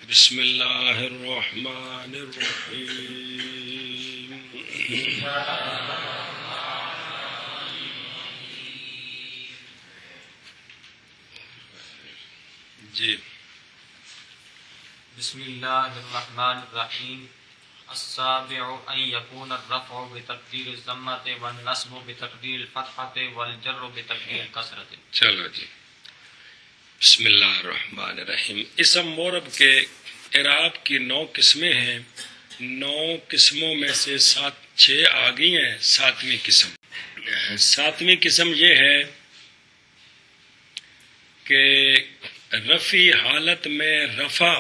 بسم اللہ الرحمن الرحیم جی بسم اللہ الرحمن الرحیم السابع ان يكون الرفع بتقدیر الضمۃ والنصب بتقدیر الفتحۃ والجر بتقدیر الکسرۃ. چلو جی بسم اللہ الرحمن الرحیم. اسم مورب کے اعراب کی 9 قسمیں ہیں. 9 قسموں میں سے 6 آ گئی ہیں. 7ویں قسم. 7ویں قسم یہ ہے کہ رفعی حالت میں رفع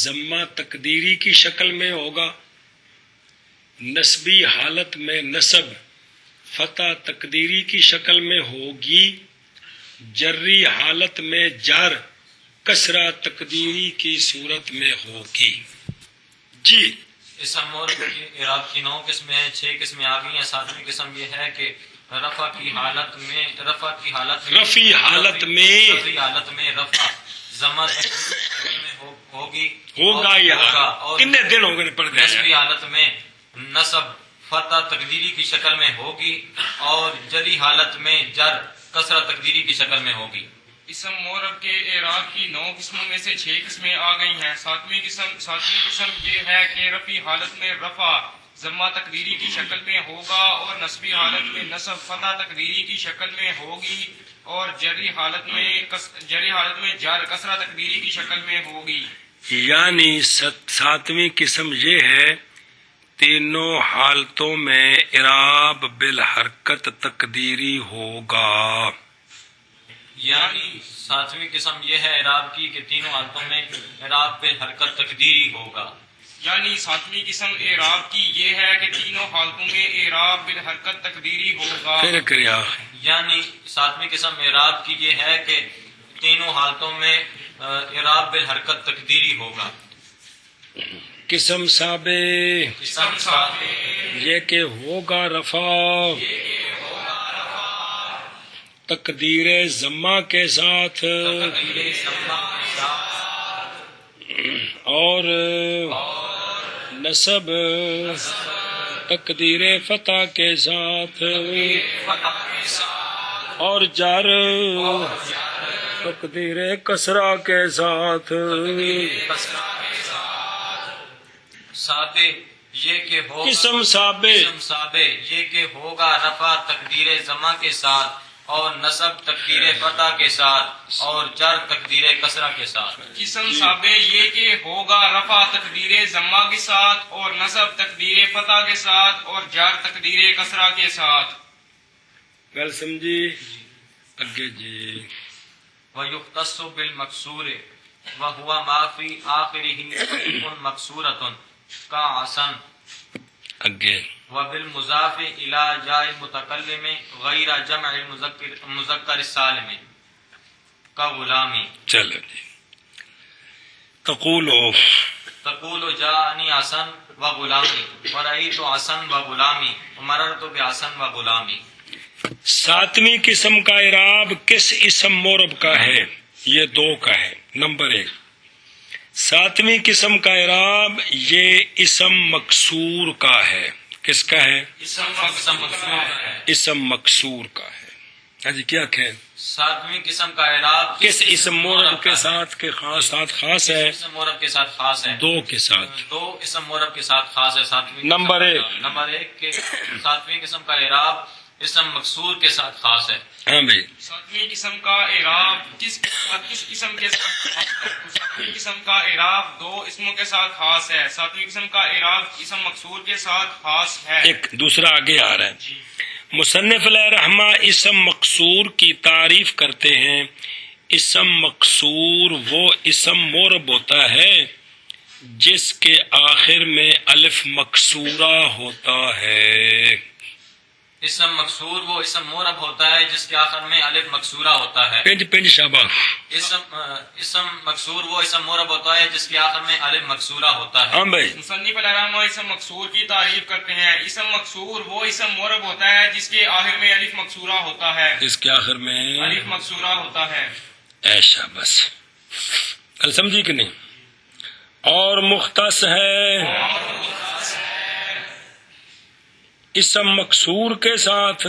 ضمہ تقدیری کی شکل میں ہوگا، نسبی حالت میں نصب فتح تقدیری کی شکل میں ہوگی، جری حالت میں جر کسرہ تقدیری کی صورت میں ہوگی. جی اسم مورب کے اعراب کی 9 قسمیں ہیں. 6 قسمیں آ گئی ہیں. 7ویں قسم یہ ہے کہ رفع کی حالت میں رفعی حالت میں رفع ضمہ ہوگا یا کتنے دن ہو گئے پڑھ دیں. نسبی حالت میں نصب فتح تقدیری کی شکل میں ہوگی اور جری حالت میں جر کسرہ تقدیری کی شکل میں ہوگی. اسم مورب کے اعراب کی 9 قسموں میں سے 6 قسمیں آ گئی ہیں. 7ویں قسم یہ ہے کہ رفعی حالت میں رفع ضمہ تقدیری کی شکل میں ہوگا اور نسبی حالت میں نصب فتح تقدیری کی شکل میں ہوگی اور جری حالت میں جر کسرہ تقدیری کی شکل میں ہوگی. یعنی 7ویں قسم یہ ہے تینوں حالتوں میں اعراب بالحرکت تقدیری ہوگا. یعنی 7ویں قسم یہ ہے اعراب کی کہ تینوں حالتوں میں اعراب بالحرکت تقدیری ہوگا. یعنی 7ویں قسم اعراب کی یہ ہے کہ تینوں حالتوں میں اعراب بالحرکت تقدیری ہوگا. یعنی 7ویں قسم اعراب کی یہ ہے کہ تینوں حالتوں میں اعراب بالحرکت تقدیری ہوگا. قسم سابع یہ کہ ہوگا رفع تقدیر ضمہ کے ساتھ اور نصب تقدیر فتح کے ساتھ اور جر تقدیر کسرہ کے ساتھ. سابع یہ کہ ہوگا قسم سابع یہ کہ ہوگا رفع تقدیر ضمہ کے ساتھ اور نصب تقدیر فتح کے ساتھ اور جر تقدیر کسرہ کے ساتھ. قسم سابع یہ کہ ہوگا رفع تقدیر ضمہ کے ساتھ اور نصب تقدیر فتح کے ساتھ اور جر تقدیر کسرہ کے ساتھ. گل سمجھی؟ اگے جی. وَيُخْتَصُّ بِالْمَكْسُورِ وَهُوَ مَا فِي آخِرِهِ مَكْسُورَةٌ كَعَسًا اگے وَبِالْمُضَافِ إِلَى جَاءِ الْمُتَكَلِّمِ غَيْرَ جَمْعِ الْمُذَكَّرِ السَّالِمِ كَغُلَامِ. چلو جی. تقول جاءني حسن وغلامي ورأيت حسن وغلامي ومررت بحسن وغلامي. 7ویں قسم کا اعراب کس اسم مورب کا ہے؟ یہ 2 کا ہے. نمبر 1 7ویں قسم کا اعراب یہ اسم مکسور کا ہے. کس کا ہے؟ اسم مکسور کا ہے. ہاں جی کیا کہیں؟ 7ویں قسم کا اعراب کس اسم مورب کے ساتھ کے خاص ہے؟ اسم مورب کے ساتھ خاص ہے. 2 کے ساتھ. 2 اسم مورب کے ساتھ خاص ہے. 7ویں نمبر 1 کہ 7ویں قسم کا اعراب اسم مکسور کے ساتھ خاص ہے. ہاں بھائی. 7ویں قسم کا اعراب کس اسم کے ساتھ خاص ہے؟ 7ویں قسم کا اعراب 2 اسموں کے ساتھ خاص ہے. 7ویں قسم کا اعراب اسم مکسور کے ساتھ خاص ہے. ایک دوسرا آگے آ رہا ہے. مصنف علیہ رحمہ اسم مقصور کی تعریف کرتے ہیں. اسم مقصور وہ اسم مورب ہوتا ہے جس کے آخر میں الف مکسورہ ہوتا ہے. اسم مکسور وہ اسم مورب ہوتا ہے جس کے آخر میں الف مکسورہ ہوتا ہے. پنج شابہ. اسم مکسور وہ اسم مورب ہوتا ہے جس کے آخر میں الف مکسورہ ہوتا ہے. ہاں بھائی. مصنف علیہ رحمہ اسم مکسور کی تعریف کرتے ہیں. اسم مکسور وہ اسم مورب ہوتا ہے جس کے آخر میں الف مکسورہ ہوتا ہے. جس کے آخر میں الف مکسورہ ہوتا ہے. ایشا بس کل سمجھی کہ نہیں؟ اور مختص ہے اسم مکسور کے ساتھ،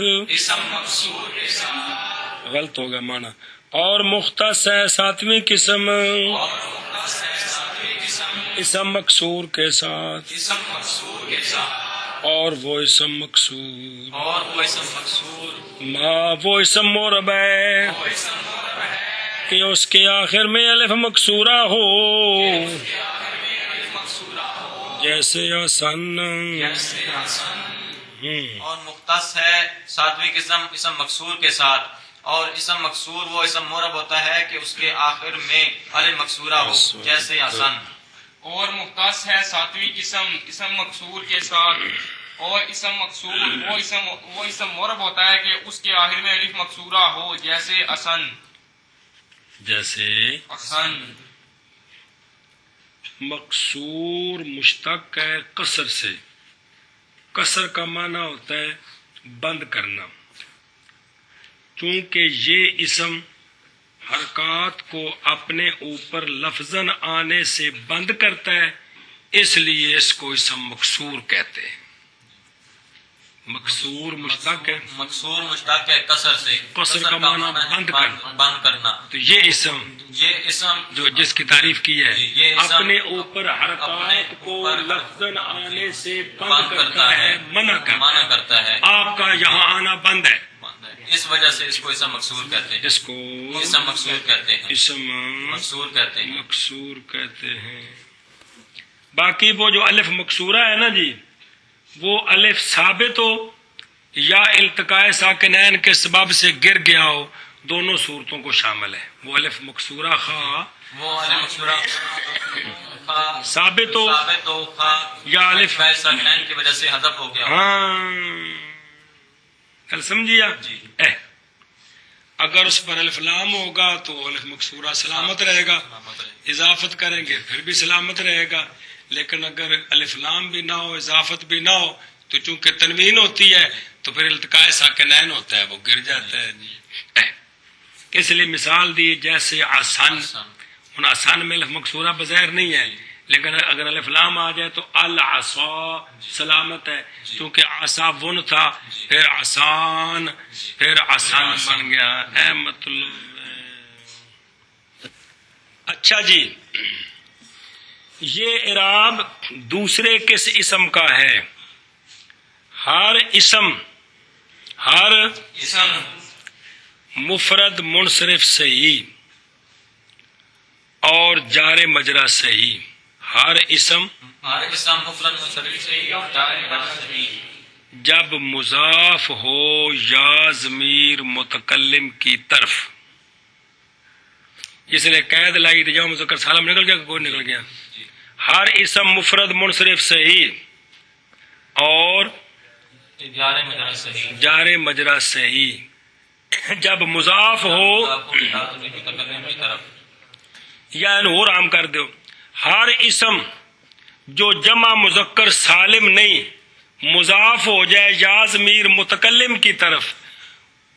غلط ہوگا مانا، اور مختص ہے ساتویں قسم اسم مکسور کے ساتھ، اور وہ اسم مکسور ما وہ اسم مرب ہے کہ اس کے آخر میں الف مکسورہ ہو، جیسے آسن۔ اور مختص ہے ساتویں قسم اسم مکسور کے ساتھ، اور اسم مکسور وہ اسم مرب ہوتا ہے کہ اس کے آخر میں الف مکسورہ ہو، جیسے آسن۔ اور مختص ہے ساتویں قسم اسم مکسور کے ساتھ، اور اسم مکسور وہ اسم مرب ہوتا ہے کہ اس کے آخر میں الف مکسورہ ہو، جیسے اسن۔ جیسے مکسور مشتق ہے قصر سے، قصر کا معنی ہوتا ہے بند کرنا، چونکہ یہ اسم حرکات کو اپنے اوپر لفظاً آنے سے بند کرتا ہے، اس لیے اس کو اسم مکسور کہتے ہیں۔ مکسور مشتق ہے، مکسور مشتق ہے قصر سے، قصر کا معنی بند کرنا۔ تو یہ اسم جو جس کی تعریف کی ہے اپنے اوپر حرکات کو لفظاً آنے سے بند کرتا ہے، منع کرتا ہے۔ آپ کا یہاں آنا بند ہے، اس وجہ سے اس کو اسم مکسور کہتے ہیں، اس کو اسم مکسور کہتے ہیں، اسم مکسور کہتے ہیں۔ مکسور کہتے ہیں۔ باقی وہ جو الف مکسورہ ہے نا جی، وہ الف ثابت ہو یا التقاء ساکنین کے سبب سے گر گیا ہو، دونوں صورتوں کو شامل ہے۔ وہ الف مکسورہ وہ الف مکسورہ ثابت ہو یا الف ساکنین کی وجہ سے حذف ہو گیا۔ ہاں کل سمجھیا جی۔ اگر اس پر الف لام ہوگا تو الف مکسورہ سلامت رہے گا، اضافت کریں گے پھر بھی سلامت رہے گا، لیکن اگر الف لام بھی نہ ہو اضافت بھی نہ ہو تو چونکہ تنوین ہوتی ہے تو پھر التقاء ساکنین ہوتا ہے، وہ گر جاتا ہے جی۔ اس لیے مثال دی جیسے آسان، ان آسان میں الف مکسورہ بظاہر نہیں ہے، لیکن اگر الف لام آ جائے تو العصا سلامت ہے، چونکہ عصا ون تھا، پھر آسان، پھر آسان بن گیا۔ اے مطلب اچھا جی، یہ اعراب دوسرے کس اسم کا ہے؟ ہر اسم مفرد منصرف صحیح اور جار مجرا صحیح، ہر اسم مفرد منصرف صحیح اور جار مجرا صحیح جب مضاف ہو یا ضمیر متکلم کی طرف، جس نے قید لائی تھی جب مذکر سالم نکل گیا، کوئی نکل گیا۔ ہر اسم مفرد منصرف صحیح اور جار مجرا صحیح جب مضاف ہو یا اور عام کر دو، ہر اسم جو جمع مذکر سالم نہیں مضاف ہو جائے یا ضمیر متکلم کی طرف،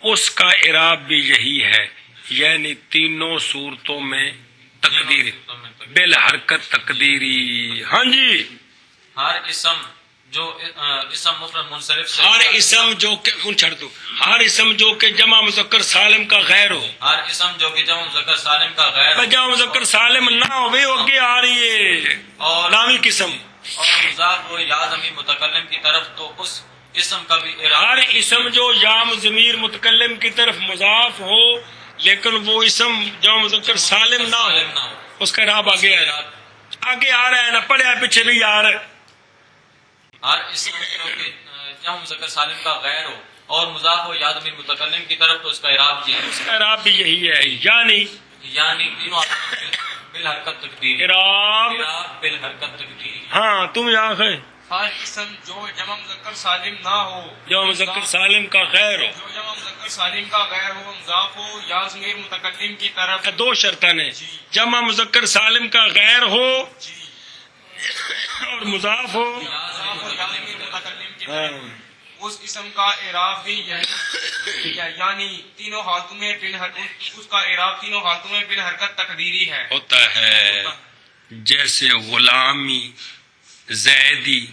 اس کا اعراب بھی یہی ہے، یعنی تینوں صورتوں میں تقدیری بالحرکت تقدیری۔ ہاں جی، ہر اسم جو اسم مفرد منصرف سے، ہر اسم جو کہ چھڑ دو، ہر اسم جو کہ جمع مذکر سالم کا غیر ہو، ہر اسم جو کہ جمع مذکر سالم کا غیر ہو، جمع مذکر سالم نہ ہو، وہ آگے آ رہی ہے اور نامی قسم، اور مضاف ہو یا ضمیر متکلم کی طرف، تو اس اسم کا بھی اعراب۔ ہر اسم جو یا ضمیر متکلم کی طرف مضاف ہو لیکن وہ اسم جمع مذکر سالم نہ ہو، اس کا اعراب آگے آ رہا ہے نا، پڑھیا پیچھے بھی یار۔ ہر اسم جو کہ جمع مذکر سالم کا غیر ہو اور مضاف ہو یا ضمیر متکلم کی طرف، تو اس کا اعراب یہ ہے، اس کا اعراب بھی یہی ہے، یعنی تینوں بالحرکت تقدیر، اعراب بالحرکت تقدیر۔ ہاں تم یہاں ہے ہر اسم جو جمع مذکر سالم نہ ہو، جمع مذکر سالم کا غیر ہو، جو جمع مذکر سالم کا غیر ہو، مضاف ہو یا ضمیر متکلم کی طرف، دو شرطیں نے، جمع مذکر سالم کا غیر ہو اور مضاف ہو، یا ضمیر متکلم کی ہاں، طرف، اس اسم کا اعراب بھی یعنی تینوں حالتوں میں اس کا اعراب تینوں حالتوں میں بالحرکت تقدیری ہے ہوتا ہے، جیسے غلامی، زیدی،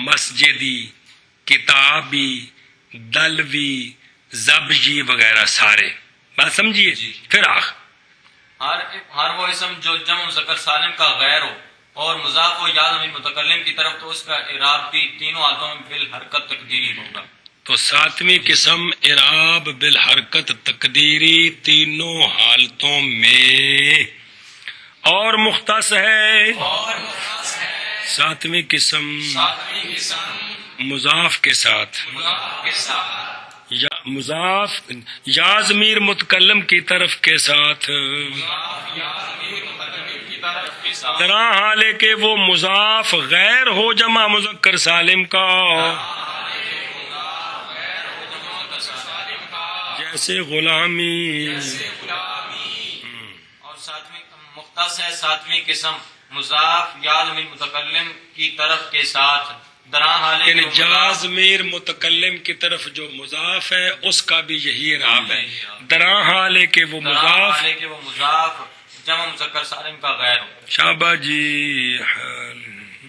مسجدی، کتابی، دلوی، زبجی وغیرہ سارے. بات سمجھیے. پھر ہر وہ اسم جو جمع مذکر سالم کا غیر ہو اور مضاف و یا ضمیر متکلم کی طرف تو اس کا اعراب بھی تینوں حالتوں میں بالحرکت تقدیری ہوگا. تو ساتویں قسم اعراب بالحرکت تقدیری تینوں حالتوں میں اور مختص ہے. ساتویں قسم مضاف کے ساتھ یا مضاف یا ضمیر متکلم کی طرف کے ساتھ درا حال ہے کہ وہ مضاف غیر ہو جمع مذکر سالم کا، جیسے غلامی. اور ساتویں مختص ہے ساتویں قسم مضاف یا ضمیر متکلم کی طرف کے ساتھ درا حال ہے یعنی کہ جا ضمیر متکلم کی طرف جو مضاف ہے اس کا بھی یہی اعراب ہے. درا حال ہے کہ وہ مضاف جمع مذکر سالم کا غیر ہو، شابہ جی.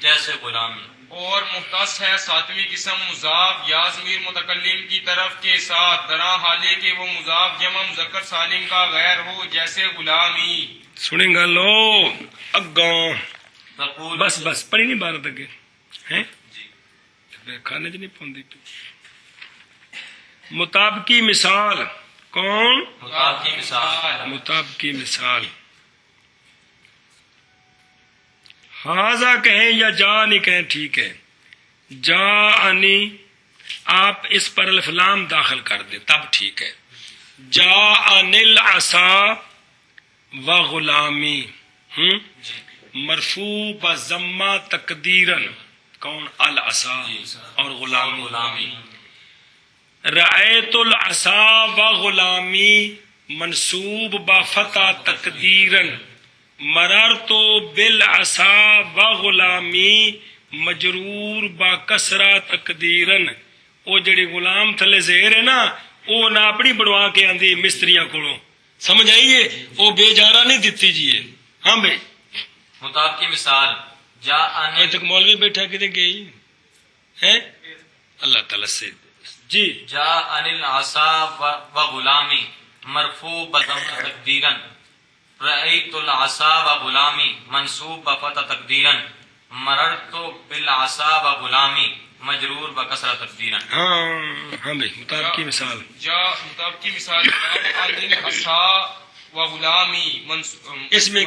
جیسے غلامی. اور مختص ہے ساتویں قسم مضاف یا ضمیر متکلم کی طرف کے ساتھ درا حالے کہ وہ مضاف جمع مذکر سالم کا غیر ہو، جیسے غلامی. سنیں گا لو اگاں تقول بس پڑھی نہیں بارت اگے ہیں کھانے چ نہیں پوندی. مطابقی مثال کون؟ مطابقی مثال. مطابقی مثال ہاذا کہیں یا جا نہیں کہیں ٹھیک ہے. جا انی آپ اس پر الف لام داخل کر دیں تب ٹھیک ہے. جا انل عصا و غلامی مرفوع بضمہ تقدیرن کون؟ العصا اور غلامی. رأیت العصا و غلامی منصوب بفتح تقدیرن مررت بالعصا و غلامی مجرور با کسرہ تقدیرن. وہ جڑی غلام تھلے زہر ہے نا وہ نہ اپنی بڑوا کے آندھی مستریاں کولوں، سمجھ آئیے؟ وہ بے جارہ نہیں دیتی جی. ہاں بھائی مطابقی مثال جا ابھی تک مولوی بیٹھا کتنے گئی ہے اللہ تعالی سے جی. جا انل عصا و غلامی مرفوع بضمہ تقدیرن رأیت العصا و غلامی منصوب بفتح تقدیرن مررت بالعصا و غلامی مجرور بکسرہ تقدیرن. ہاں بھائی مطابقی مثال مطابقی مثال العصا و غلامی اس میں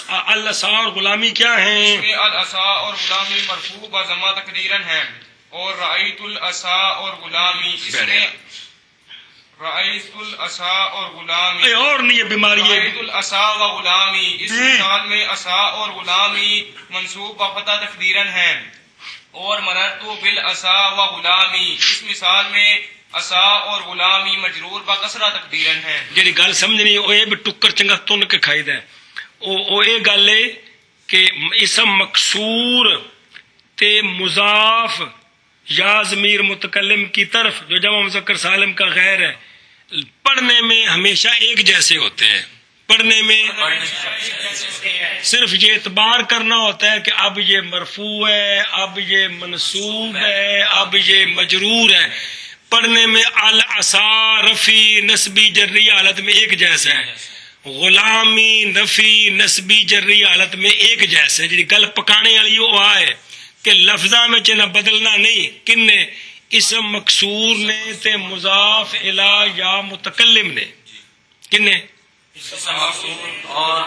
العصا اور غلامی کیا ہیں؟ اس میں العصا اور غلامی مرفوع بضمہ تقدیرن ہیں. اور رأیت العصا اور غلامی اس میں رأیت العصا اور غلامی اور نہیں یہ بیماری ہے. رأیت العصا و غلامی اس مثال میں عصا اور غلامی منصوب بفتح تقدیرن ہیں. اور مررت بالعصا و غلامی اس مثال میں عصا اور غلامی مجرور بکسرہ تقدیرن ہیں. جی گل سمجھنی وہ یہ بھی ٹکر چنگا تن کے کھائی دا وہ یہ گل ہے کہ اسم مکسور تے مضاف یا ضمیر متکلم کی طرف جو جمع مذکر سالم کا غیر ہے پڑھنے میں ہمیشہ ایک جیسے ہوتے ہیں. پڑھنے میں صرف یہ اعتبار کرنا ہوتا ہے کہ اب یہ مرفوع ہے، اب یہ منصوب ہے، اب یہ مجرور ہے. پڑھنے میں العصا رفی نسبی جری حالت میں ایک جیسا ہے، غلامی نفی نسبی جری حالت میں ایک جیسا ہے. جی گل پکانے والی وہ ہے کہ لفظاں میں نہ بدلنا نہیں. کن نے؟ اسم مکسور نے تے مضاف الی یا متکلم نے. کن نے؟ اور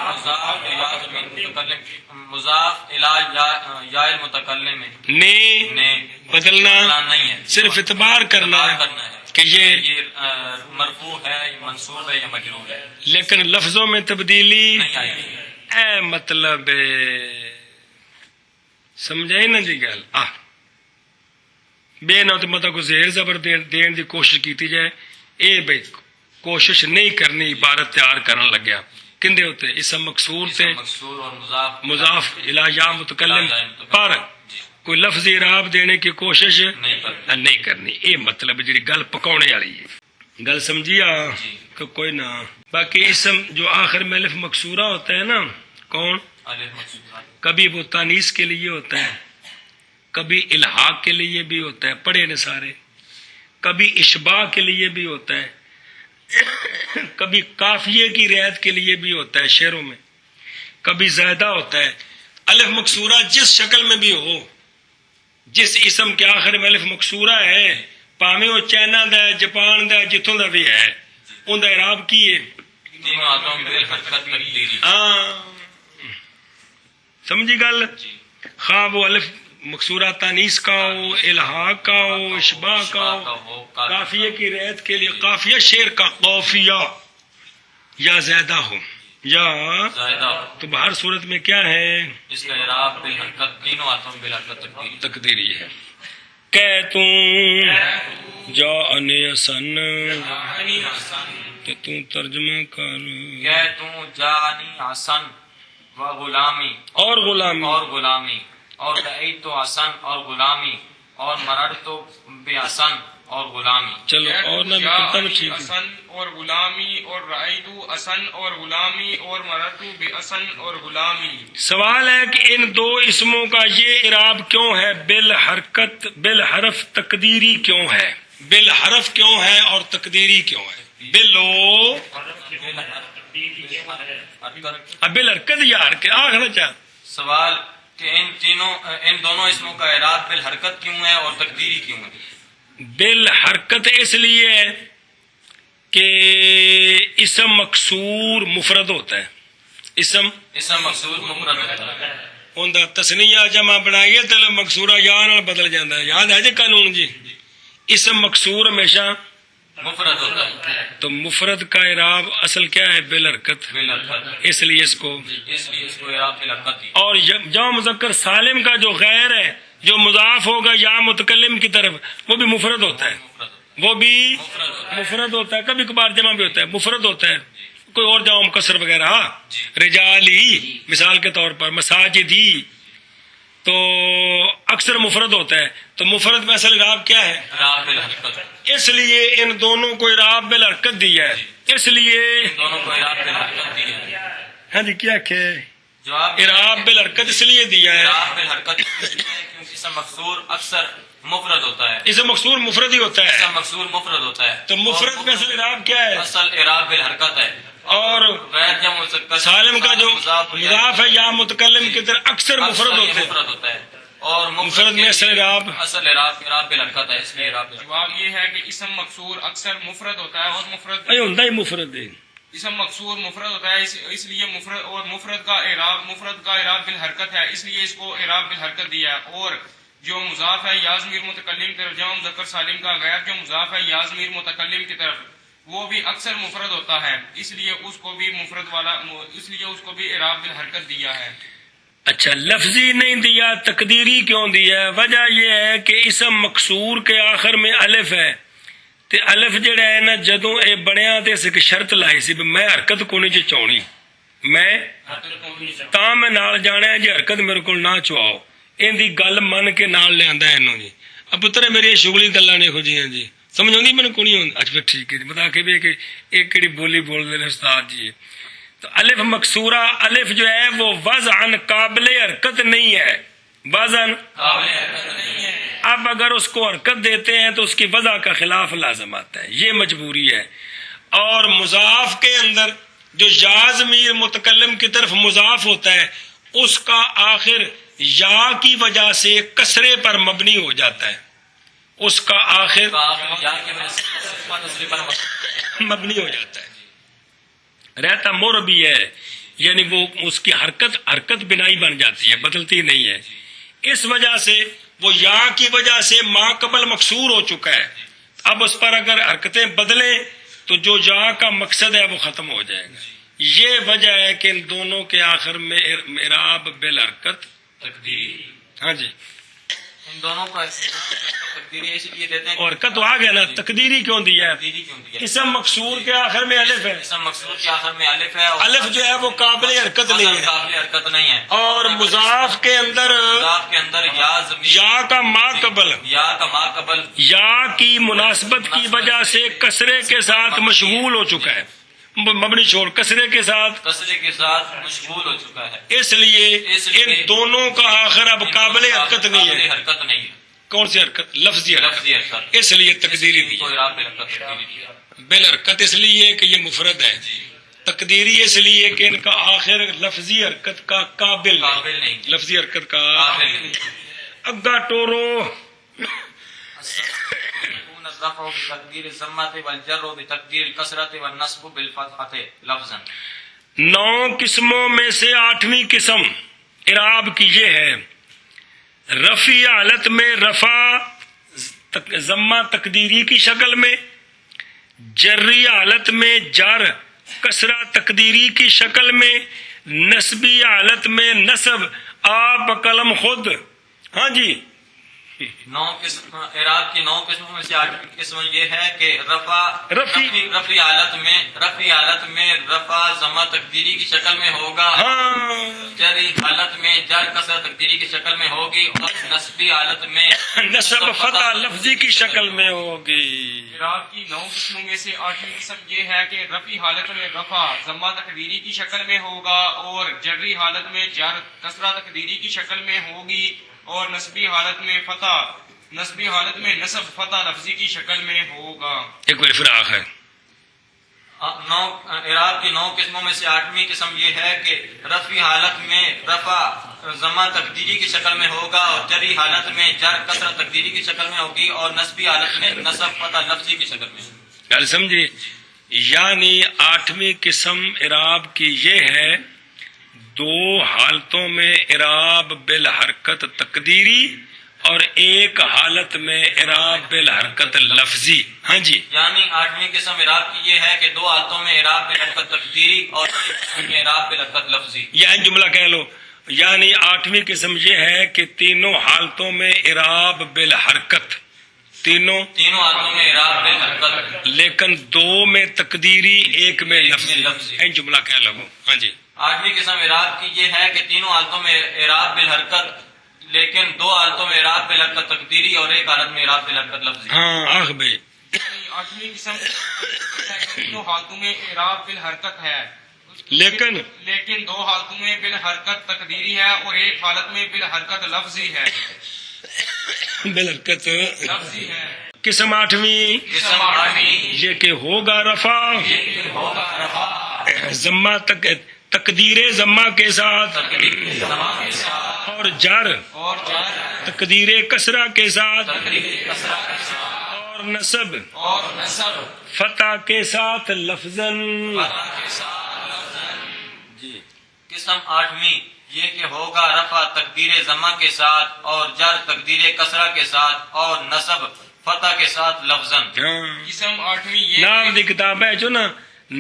مضاف الی یا المتکلم نے بدلنا نہیں ہے، صرف اعتبار کرنا ہے کہ یہ مرفوع ہے، یہ منصوب ہے یا مجرور ہے، لیکن لفظوں میں تبدیلی نہیں آئے گی. اے مطلب سمجھائی نا جی گل بے نہ تو مطلب کو زہر زبر دین دی کوشش کیتی جائے. اے بھائی کوشش نہیں کرنی عبارت تیار کرنے لگیا کندے ہوتے اسم مکسور تے مکسور اور مضاف الی یا متکلم پر کوئی لفظ اعراب دینے کی کوشش نہیں کرنی. یہ مطلب جی گل پکاؤنے والی ہے. گل سمجھیا جی. کہ کوئی نہ. باقی اسم جو آخر میں الف مکسورہ ہوتا ہے نا، کون؟ الف مکسورہ. کبھی وہ تانیث کے لیے ہوتا ہے، کبھی الحاق کے لیے بھی ہوتا ہے، پڑھے نا سارے. کبھی اشباع کے لیے بھی ہوتا ہے، کبھی قافیے کی رعایت کے لیے بھی ہوتا ہے شعروں میں، کبھی زائدہ ہوتا ہے. الف مکسورہ جس شکل میں بھی ہو، جس اسم کے آخر میں الف مکسورہ ہے، پاویں وہ چائنا دا ہے، جاپان دا ہے، جتوں دا بھی ہے، ان دا اعراب کی ہے. تینوں آتوں میں حرکت تقدیری. سمجھی گل؟ جی. خواہ وہ الف مکسورہ تانیث کا ہو، الحاق کا ہو، اشباع کا ہو، قافیے کی رعایت کے لیے قافیہ شعر کا قافیہ یا زیادہ ہو یا زائدہ. تو ہر صورت میں کیا ہے؟ اس کا اعراب بالحرکت، تینوں آتوں میں بالحرکت تقدیری. تقدیری ہے. کہ جاءنی حسن کہ تو ترجمہ کر کہ تو جانی حسن و غلامی اور غلامی اور غلامی اور رأیت حسن اور غلامی اور مررت بحسن اور غلامی. چلو اور نہ بھی کرتا نا ٹھیک ہے. حسن اور غلامی اور رأیت حسن اور غلامی اور مررت بحسن اور غلامی. سوال ہے کہ ان دو اسموں کا یہ اعراب کیوں ہے بالحرکت بالحرف تقدیری کیوں ہے؟ بالحرف کیوں ہے اور تقدیری کیوں ہے؟ بالحرکت یا حرکت آخر چاہ. سوال کہ ان دونوں اسموں کا اعراب بالحرکت کیوں ہے اور تقدیری کیوں ہے؟ بالحرکت اس لیے ہے کہ اسم مکسور مفرد ہوتا ہے. اسم مقصود مفرد ہوتا ہے. ان دا تسنیہ جمع بنائیے تو مکسورہ یا نال بدل جاتا ہے. یاد ہے جی قانون جی؟ اسم مکسور ہمیشہ مفرد ہوتا ہے. تو مفرد کا اعراب اصل کیا ہے؟ بالحرکت. بالحرکت. اس لیے اس کو اس لیے اس کو اعراب بالحرکت ہی. اور جمع مذکر سالم کا جو غیر ہے جو مضاف ہوگا یا متکلم کی طرف وہ بھی مفرد ہوتا ہے. وہ بھی مفرد ہوتا ہے. کبھی کبھار جمع بھی ہوتا ہے، مفرد ہوتا ہے. کوئی اور جمع مکسر وغیرہ رجالی مثال کے طور پر مساجدی تو اکثر مفرد ہوتا ہے. تو مفرد میں اصل اعراب کیا ہے؟ اعراب بالحرکت. اس لیے ان دونوں کو اعراب بالحرکت دیا ہے. اس لیے دونوں کو اعراب بالحرکت دی ہے. ہاں جی کیا کہ جواب اعراب بالحرکت اس لیے دیا ہے اعراب بالحرکت کیونکہ اسم مقصور اکثر مفرد ہوتا ہے. اسم مقصور مفرد ہی ہوتا ہے. اسم مقصور مفرد ہوتا ہے. تو مفرد میں اصل اعراب کیا ہے؟ اصل اعراب بالحرکت ہے. اور غیر جمع مذکر سالم کا جو مضاف ہے یا متکلم کی طرح اکثر مفرد ہوتے ہیں. مفرد ہوتا ہے. اور مفرد میں اصل اعراب اعراب بالحرکت ہے. اس لیے اعراب بالحرکت. جواب یہ ہے کہ اسم مقصور اکثر مفرد ہوتا ہے اور مفرد ہوتا ہی مفرد ہے. اسم مقصور مفرد ہوتا ہے اس لیے مفرد اور مفرد کا اعراب بالحرکت ہے. اس لیے اس کو اعراب بالحرکت دیا ہے. اور جو مضاف ہے یا ضمیر متکلم کی طرف جمع مذکر سالم کا غیر جو مضاف ہے یا ضمیر متکلم کی طرف وہ بھی اکثر مفرد ہوتا ہے. اس لیے اس کو بھی اعراب بالحرکت دیا ہے. اچھا لفظی نہیں دیا، تقدیری کیوں دیا؟ وجہ یہ ہے کہ اسم مقصور کے آخر میں الف ہے تے الف جڑا ہے نا جدوں اے بنیا تے اس ایک شرط لائی سی میں حرکت کونی چ چاونی، میں تاں میں نال جانا ہے جی حرکت میرے کول نہ چواؤ. ان دی گل من کے نال لیندا ہے اینو جی. اب پتر میری شغلی گلاں نے ہو جیاں جی سمجھ آؤندی میں کونی ہوں. اچھا ٹھیک ہے جی بتا کے بھی کہ ایک کیڑی بولی بول دے استاد جی. تو الف مکسورہ الف جو ہے وہ وضعن قابل حرکت نہیں ہے. وزن اب اگر اس کو حرکت دیتے ہیں تو اس کی وضع کا خلاف لازم آتا ہے، یہ مجبوری ہے. اور مضاف کے اندر جو یا ضمیر متکلم کی طرف مضاف ہوتا ہے اس کا آخر یا کی وجہ سے کسرے پر مبنی ہو جاتا ہے. اس کا آخر مبنی ہو جاتا ہے. رہتا مر بھی ہے یعنی وہ اس کی حرکت بنائی بن جاتی ہے، بدلتی نہیں ہے. اس وجہ سے وہ یا کی وجہ سے ما قبل مکسور ہو چکا ہے. اب اس پر اگر حرکتیں بدلیں تو جو یا کا مقصد ہے وہ ختم ہو جائے گا. یہ وجہ ہے کہ ان دونوں کے آخر میں اعراب بالحرکت. تقدیر. ہاں جی ان دونوں کو تقدیری اس لیے دیتے ہیں اور حرکت تو آ گیا نا، تقدیری کیوں دیا ہے؟ تقدیری کیوں دیا ہے؟ اسم مقصور کے آخر میں الف ہے، اسم مقصور کے آخر میں الف ہے، اور الف جو ہے وہ قابل حرکت نہیں ہے، قابل حرکت نہیں ہے، اور مضاف کے اندر مضاف کے اندر یا ضمیر یا کا ما قبل، یا کا ما قبل یا کی مناسبت کی وجہ سے کسرے کے ساتھ مشغول ہو چکا ہے، مبنی چھوڑ کسرے کے ساتھ، کسرے کے ساتھ مشغول ہو چکا ہے، اس لیے ان دونوں کا آخر اب قابل حرکت نہیں قابل ہے۔ حرکت نہیں ہے، کون سی حرکت؟ لفظی حرکت، لفظی حرکت، اس لیے تقدیری دی۔ کو اعراب بل حرکت تقدیری دیا۔ بل حرکت اس لیے کہ یہ مفرد ہے، تقدیری اس لیے کہ ان کا آخر لفظی حرکت کا قابل قابل نہیں، لفظی حرکت کا قابل نہیں۔ اگا ٹورو يكون الرفع بتقدير الضمة والجر بتقدير الكسرة والنصب بالفتحة لفظا۔ 9 قسموں میں سے 8ویں قسم اعراب کی یہ ہے، رفعی حالت میں رفع ضمہ تقدیری کی شکل میں، جری حالت میں جر کسرہ تقدیری کی شکل میں، نسبی حالت میں نصب آپ قلم خود۔ ہاں جی، 9 قسم اعراب کی 9 قسموں میں سے 8ویں قسم یہ ہے کہ رفعی حالت میں رفع ضمہ تقدیری کی شکل میں ہوگا، ہاں، جری حالت میں جر کسرہ تقدیری کی شکل میں ہوگی، اور نسبی حالت میں نصب فتح لفظی کی شکل میں ہوگی۔ اعراب کی 9 قسموں میں سے 8ویں قسم یہ ہے کہ رفعی حالت میں رفع ضمہ تقدیری کی شکل میں ہوگا، اور جری حالت میں جر کسرہ تقدیری کی شکل میں ہوگی، اور نسبی حالت میں نصب فتح لفظی کی شکل میں ہوگا۔ ایک بار فراق ہے، اعراب کی 9 قسموں میں سے 8ویں قسم یہ ہے کہ رفعی حالت میں رفع ضمہ تقدیری کی شکل میں ہوگا، اور جری حالت میں جر کسرہ تقدیری کی شکل میں ہوگی، اور نسبی حالت میں نصب فتح لفظی کی شکل میں ہوگی۔ گل سمجھے؟ یعنی 8ویں قسم اعراب کی یہ ہے، 2 حالتوں میں اعراب بالحرکت تقدیری اور ایک حالت میں اعراب بالحرکت لفظی۔ ہاں جی، یعنی 8ویں قسم اعراب کی یہ ہے کہ 2 حالتوں میں اعراب بالحرکت تقدیری اور ایک میں اعراب بالحرکت لفظی۔ یہ جملہ کہہ لو، یعنی 8ویں قسم یہ ہے کہ تینوں حالتوں میں اعراب بالحرکت، تینوں حالتوں میں اعراب بالحرکت، لیکن 2 میں تقدیری، ایک میں لفظی۔ این جملہ کہہ لو۔ ہاں جی، 8ویں قسم اعراب کی یہ ہے کہ تینوں حالتوں میں اعراب بالحرکت، لیکن 2 حالتوں میں اعراب بالحرکت تقدیری اور ایک حالت میں اعراب بالحرکت لفظی۔ ہاں آخ بھائی، 8ویں قسم تینوں حالتوں میں اعراب بالحرکت ہے، لیکن 2 حالتوں میں بالحرکت تقدیری ہے، اور ایک حالت میں بالحرکت لفظی ہے۔ بالحرکت لفظی ہے۔ قسم 8ویں قسم 8ویں یہ کہ ہوگا رفع ہوگا رفع ضمہ تقدیر ضمہ کے ساتھ، تقدیر ضمہ کے ساتھ، اور جر اور جر تقدیر کسرہ کے ساتھ، تقدیر کسرہ کے ساتھ، اور نصب اور نصب فتح کے ساتھ لفظاً۔ فتح کے ساتھ لفظاً۔ جی، قسم 8ویں یہ کہ ہوگا رفع تقدیر ضمہ کے ساتھ، اور جر تقدیر کسرہ کے ساتھ، اور نصب فتح کے ساتھ لفظاً۔ ہاں، قسم 8ویں یہ نام دی کتاب ہے جو نا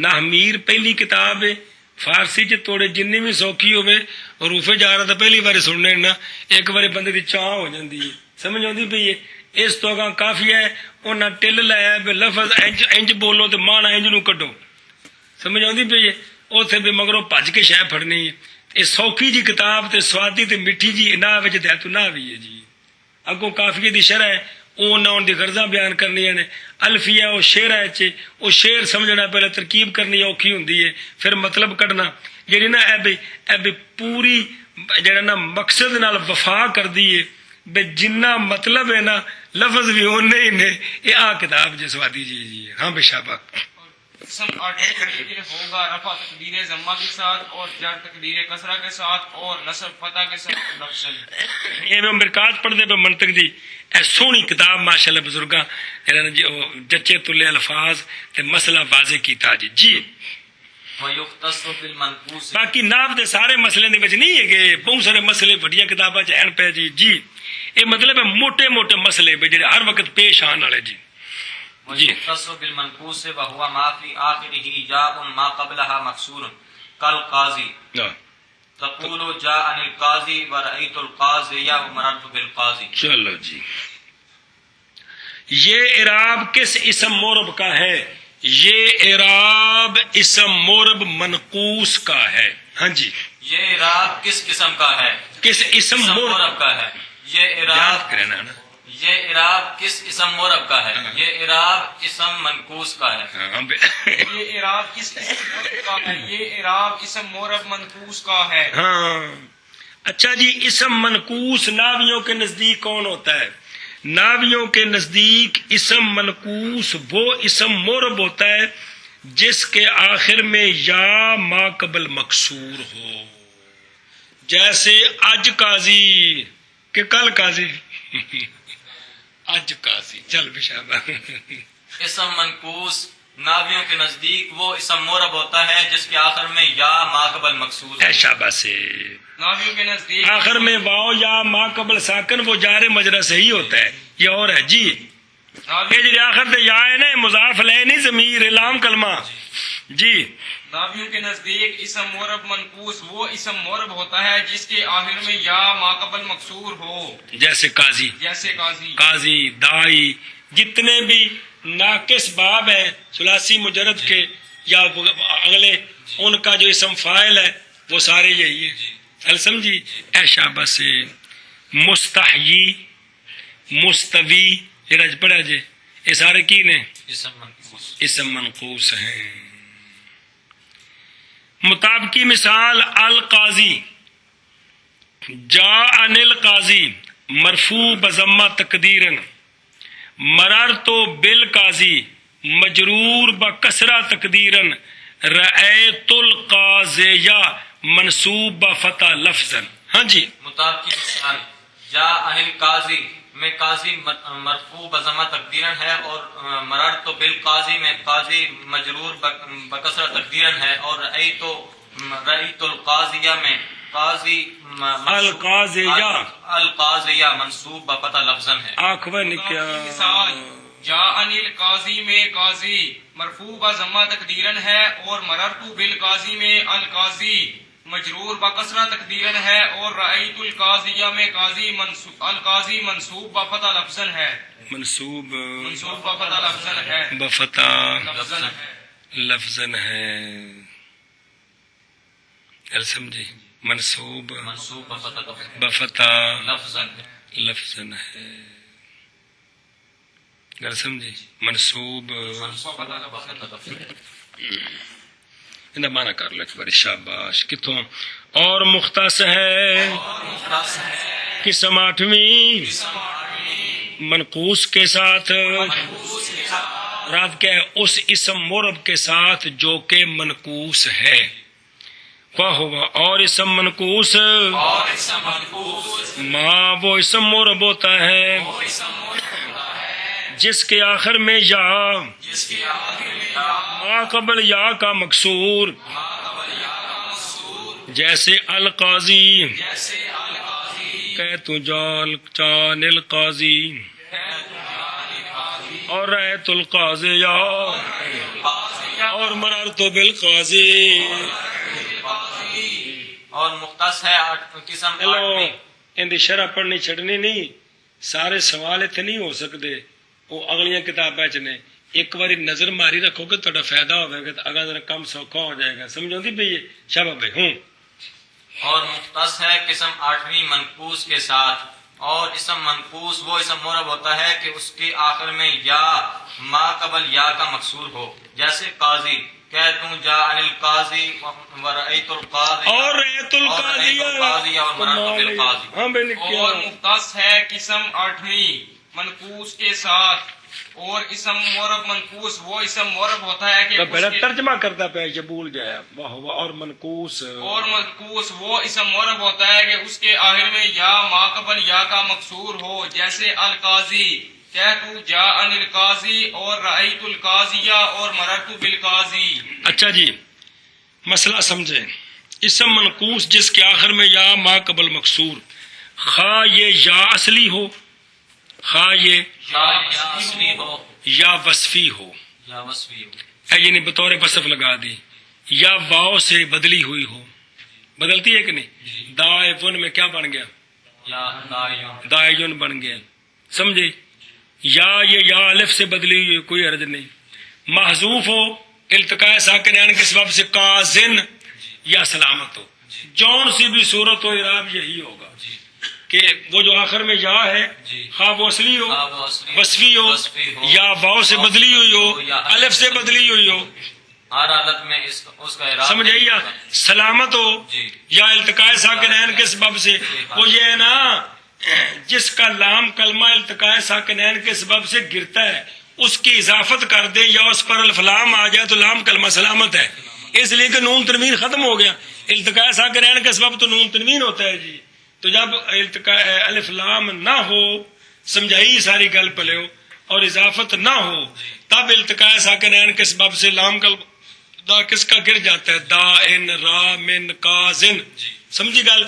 نحمیر، پہلی کتاب ہے فارسی چ توڑے جنی بھی سوکھی ہوئے، حروف جا رہا تھا پہلی بار سننے نا ایک بار بندے دی چاہ ہو جاندی ہے، سمجھ آتی پی ہے۔ اس تو اگاں کافی ہے، انہاں ٹل لایا بھی لفظ انج بولو تو مانا انج نو کڈو، سمجھ آتی پی ہے۔ اوتھے بھی مگروں بھج کے شے پھڑنی ہے۔ یہ سوکھی جی کتاب تے سوادی تے میٹھی جی نہ وچ تے تو نہ بھی ہے جی۔ اگوں کافیے دی شرح ہے، ان دی غرضاں بیان کرنی نے، الفیہ او شعر ہے، او شعر سمجھنا پہلے ترکیب کرنی اوکھی ہوندی ہے، پھر مطلب کڈنا جڑی نا اے بھی پوری جڑا نا مقصد نال وفا کردی ہے، بے جنہ مطلب ہے نا لفظ بھی اونے ہی نے۔ یہ آ کتاب جی سوادی جی ہاں بے شابک۔ قسم 8ویں یہ ہوگا رفع تقدیر ضمہ کے ساتھ، اور جر تقدیر کسرہ کے ساتھ، اور نصب فتح کے ساتھ لفظاً۔ یہ میں مرکات پڑھ دے پہ منطق دی اے سونی کتاب ماشاءاللہ بزرگاں جچے تلے الفاظ تے مسئلہ واضح کیتا جی۔ جی وَيُخْتَصُّ بِالْمَنْقُوصِ، باقی ناف دے سارے مسئلے دے وچ نہیں ہے کہ بہت سارے مسئلے بڑیاں کتاباں چ ہیں پہ جی۔ جی یہ مطلب ہے موٹے موٹے مسئلے بھی جڑے ہر وقت پیش آن والے جی۔ وَيُخْتَصُّ بِالْمَنْقُوصِ وَهُوَ مَا فِي آخِرِهِ جَاءٌ مَا قَبْلَهَا مَكْسُورٌ كَالْقَاضِي۔ تقول جاءنی القاضی ورأیت القاضی ومررت بالقاضی. چلو جی، یہ اعراب کس اسم مورب کا ہے؟ یہ اعراب اسم مورب منقوص کا ہے. ہاں جی، یہ اعراب کس قسم کا ہے؟ کس اسم مورب کا ہے. یہ یاد اعراب کرنا نا. یہ اعراب کس اسم مورب کا ہے؟ یہ اعراب اسم منقوص کا ہے. ہاں یہ اعراب کس اسم مورب کا ہے؟ یہ اعراب اسم مورب منقوص کا ہے. ہاں، اچھا جی، اسم منقوص ناویوں کے نزدیک کون ہوتا ہے؟ ناویوں کے نزدیک اسم منقوص وہ اسم مورب ہوتا ہے جس کے آخر میں یا ما قبل مکسور ہو. جیسے اج قاضی کہ کل قاضی. اج قاضی، چل بشابہ. اسم منقوص ناویوں کے نزدیک وہ اسم مورب ہوتا ہے جس کے آخر میں یا ما قبل مقصور اے شابہ سے. ناویوں کے نزدیک آخر میں واو یا ما قبل ساکن وہ جار مجرا سے ہی ہوتا ہے. یہ اور ہے جی، یہ جی آخر سے یا ہے نا، مضاف لے نہیں ضمیر لام کلمہ. جی، ناویوں کے نزدیک اسم مورب منقوص وہ اسم مورب ہوتا ہے جس کے آخر میں یا ما قبل مکسور ہو. جیسے قاضی، جیسے قاضی. قاضی، دائی، جتنے بھی ناقص باب ہیں ثلاثی مجرد کے یا اگلے، ان کا جو اسم فاعل ہے وہ سارے یہی ہیں. چل سمجھی. اے شابہ سے. مستحیی، مستوی، یہ رج پڑا جے، یہ سارے کی نے اسم منقوص. اسم منقوص ہیں. مطابقی مثال القاضی، جاء القاضی مرفوع بضمہ تقدیرن، مررت بالقاضی مجرور بکسرہ تقدیرن، رأیت القاضی منصوب بفتح لفظا. ہاں جی، مطابقی مثال جاء القاضی میں قاضی مرفوع بضمہ تقدیرن ہے، اور مررت بالقاضی میں قاضی مجرور بکسرہ تقدیرن ہے، اور رأیت القاضیہ میں قاضی القاضیہ منصوب بفتح لفظا ہے. آنکھ میں کیا مثال جاء القاضی میں قاضی مرفوع بضمہ تقدیرن ہے، اور مررت بالقاضی میں القاضی مجرور بکسرہ تقدیرن ہے، اور رأیت القاضیہ میں القاضی منصوب بفتح لفظا ہے. منصوب بفتح لفظا ہے. بفتح لفظا ہے. لفظن ہے. سمجھی. منصوب بفتح لفظن ہے. سمجھی. منصوب انہیں مانا کر لو ایک بار. شاباش. کتوں اور مختص ہے قسم 8ویں منقوص کے ساتھ. رات کیا ہے؟ اس اسم مورب کے ساتھ جو کہ منقوص ہے. کیا ہوگا؟ اور اسم منقوص ماں وہ اسم مورب ہوتا ہے جس کے آخر میں یا ما قبل یا کا مکسور، جیسے القاضی کہ تو جان القاضی، اور رأیت القاضی اور مررت بالقاضی. اور مختص ہے قسم 8ویں. ان دی شرح پڑھنی چھڑنی نہیں، سارے سوال اتنے نہیں ہو سکتے، وہ اگلیاں کتابیں چ نے. ایک باری نظر ماری رکھو گے تو فائدہ ہوگا، تو اگلا ذرا کم سوکھا ہو جائے گا. سمجھو دی بھئی شابہ بھائی. ہوں. اور مختص ہے قسم 8ویں منقوص کے ساتھ. اور اسم منقوص وہ اسم مورب ہوتا ہے کہ اس کے آخر میں یا ما قبل یا کا مکسور ہو. جیسے قاضی کہ تم جاء القاضی ورأیت القاضی اور رأیت القاضی اور مررت بالقاضی. ہاں بھائی. اور مختص ہے قسم 8ویں منقوص کے ساتھ. اور اسم مورب منقوص وہ اسم مورب ہوتا ہے کہ پہلا ترجمہ کرتا پہ یہ بھول گیا. اور منقوص وہ اسم مورب ہوتا ہے کہ اس کے آخر میں یا ما قبل یا کا مکسور ہو. جیسے القاضی کہ تو جاء القاضی، اور رأیت القاضیہ اور مررت بالقاضی. اچھا جی، مسئلہ سمجھیں. اسم منقوص جس کے آخر میں یا ما قبل مکسور، خواہ یہ یا اصلی ہو، خواہ یہ اصلی ہو یا وصفی ہو، یا وصفی ہو. یعنی بطور وصف لگا دی، یا واو سے بدلی ہوئی ہو. بدلتی ہے کہ نہیں؟ دائبن میں کیا بن گیا؟ یا دائیون، دائجن بن گیا، سمجھے؟ یا یہ یا الف سے بدلی ہوئی کوئی عرض نہیں، محذوف ہو التقاء ساکنین کے سبب سے کازن یا سلامت ہو، جون سی بھی صورت ہو اعراب یہی ہوگا جی کہ وہ جو آخر میں یا ہے جی، خواہ وہ اصلی ہو خواہ وہ اصلی وصفی ہو یا واو سے بدلی ہوئی ہو یا الف سے بدلی ہوئی ہو، ہر حالت میں اس کا اعراب سمجھ آئی؟ یا سلامت ہو جی یا التقاء ساکنین کے سبب سے، وہ یہ ہے نا جس کا لام کلمہ التقاء ساکنین کے سبب سے گرتا ہے اس کی اضافت کر دے یا اس پر الف لام آ جائے تو لام کلمہ سلامت ہے، اس لیے کہ نون تنوین ختم ہو گیا، التقاء ساکنین کے سبب تو نون تنوین ہوتا ہے جی، تو جب التقاء الف لام نہ ہو، سمجھائی ساری گل پلے ہو، اور اضافت نہ ہو تب التقاء ساکنین کے سبب سے لام کلمہ دا کس کا گر جاتا ہے؟ دا ان را من کازن، سمجھی گل؟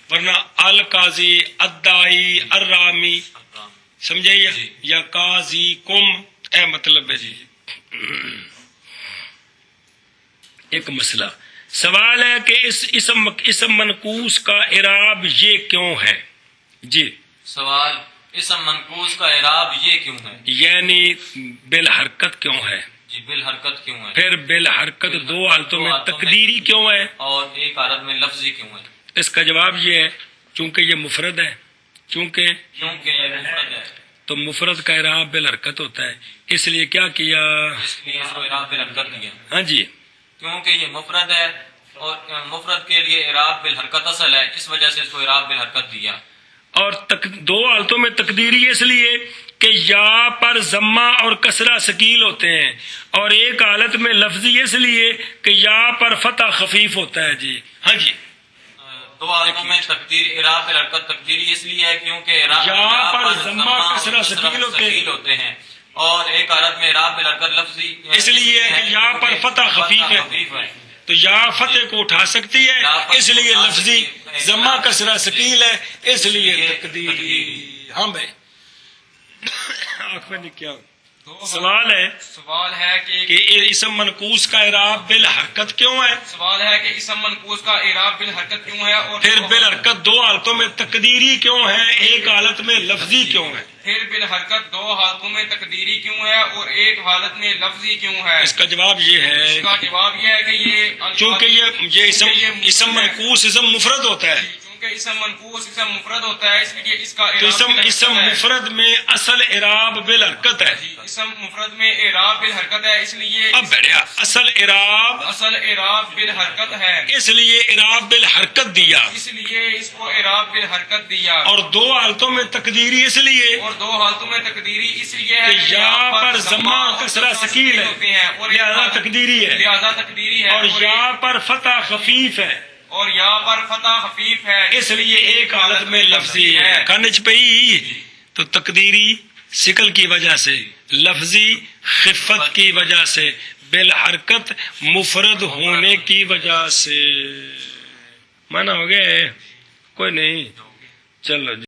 ورنہ القاضی الدائی الرامی، سمجھے یا قاضی کم، اے مطلب ہے جی۔ ایک مسئلہ سوال ہے کہ اس اسم منقوص کا اعراب یہ کیوں ہے؟ جی سوال، اسم منقوص کا اعراب یہ کیوں ہے؟ یعنی بالحرکت کیوں ہے؟ جی بالحرکت کیوں ہے؟ پھر بالحرکت دو حالتوں میں تقدیری کیوں ہے؟ اور ایک حالت میں لفظی کیوں ہے؟ اس کا جواب یہ ہے چونکہ یہ مفرد ہے، کیونکہ یہ مفرد ہے، تو مفرد کا اعراب بالحرکت ہوتا ہے، اس لیے کیا کیا؟ اس لیے اس کو اعراب بالحرکت دیا، ہاں جی، کیونکہ یہ مفرد ہے اور مفرد کے لیے اعراب بالحرکت اصل ہے، اس وجہ سے اس کو اعراب بالحرکت دیا۔ اور دو حالتوں میں تقدیری اس لیے کہ یا پر ضمہ اور کسرہ ثقیل ہوتے ہیں، اور ایک حالت میں لفظی اس لیے کہ یا پر فتح خفیف ہوتا ہے جی۔ ہاں جی، دو حالتوں میں تقدیر اعراب بالحرکت تقدیری اس لیے ہے کیونکہ یا پر ضمہ اور کسرہ ثقیل ہوتے ہیں، اور ایک حالت میں اعراب بالحرکت لفظی اس لیے کہ یا پر فتح خفیف ہے، تو یا فتح کو اٹھا سکتی ہے اس لیے لفظی، ضمہ کسرہ ثقیل ہے اس لیے تقدیری۔ ہاں بھائی آنکھ میں کیا سوال ہے کہ اسم منقوص کا اعراب بالحرکت کیوں ہے؟ سوال ہے کہ اسم منقوص کا اعراب بالحرکت کیوں ہے، اور پھر بالحرکت دو حالتوں میں تقدیری کیوں ہے، ایک حالت میں لفظی کیوں ہے؟ پھر بالحرکت دو حالتوں میں تقدیری کیوں ہے اور ایک حالت میں لفظی کیوں ہے؟ اس کا جواب یہ ہے اس کا جواب یہ ہے کہ یہ چونکہ یہ اسم منقوص اسم مفرد ہوتا ہے، چونکہ اسم منقوص اسم مفرد ہوتا ہے، اس لیے اس کا تو اعراب اسم مفرد میں اصل اعراب بالحرکت ہے۔ اسم مفرد میں اعراب بالحرکت ہے، اس لیے اب بڑھیا، اصل اعراب بالحرکت ہے، اس لیے اعراب بالحرکت دیا، اس لیے اس کو اعراب بالحرکت دیا، اور دو حالتوں میں تقدیری اس لیے اور دو حالتوں میں تقدیری اس لیے ہے کہ یا پر ضمہ اور کسرہ ثقیل ہوتے ہے ہیں اور لہذا تقدیری ہے، لہذا تقدیری ہے، اور یا پر فتح خفیف ہے اور یا پر فتح خفیف ہے، اس لیے ایک حالت میں لفظی ہے۔ کانچ پئی تو تقدیری سکل کی وجہ سے، لفظی خفت کی وجہ سے، بالحرکت مفرد ہونے کی وجہ سے۔ مانا ہو گئے؟ کوئی نہیں، چلو جی۔